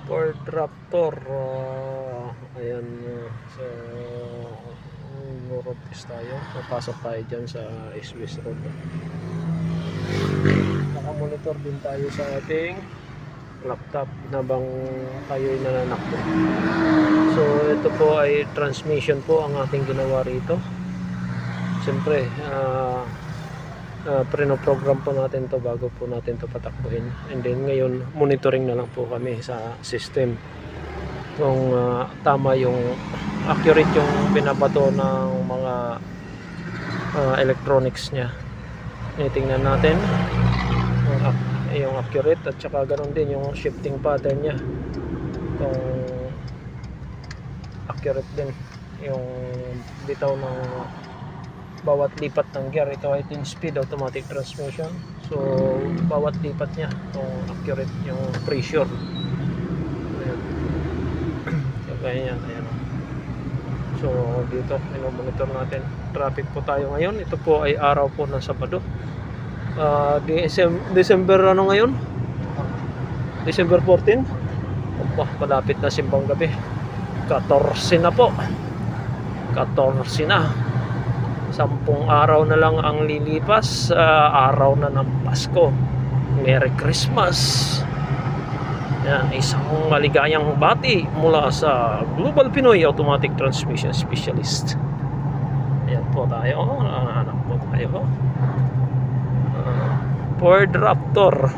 Ford Raptor. Ayan, so road test tayo. Papasok tayo dyan sa Swiss Road. Nakamonitor din tayo sa ating laptop habang tayo'y nananakbo. So ito po ay transmission po ang ating ginawa rito. Siyempre prinoprogram po natin to bago po natin to patakbuhin, and then ngayon monitoring na lang po kami sa system kung tama yung accurate yung binabato ng mga electronics nya. Tingnan natin yung accurate, at saka ganoon din yung shifting pattern nya, kung accurate din yung bitaw ng bawat lipat ng gear. Ito ay 10 speed automatic transmission, so bawat lipat nya kung accurate yung pressure. Ayan. So ganyan, ayan. So dito monitor natin. Traffic po tayo ngayon. Ito po ay araw po ng Sabado, December ano ngayon, December 14. Malapit na simbang gabi. 14 na po, 14 na. 10 araw na lang ang lilipas, araw na ng Pasko. Merry Christmas. Yan, isang maligayang bati mula sa Global Pinoy Automatic Transmission Specialist. Ayan po tayo, anak po tayo. Ford Raptor.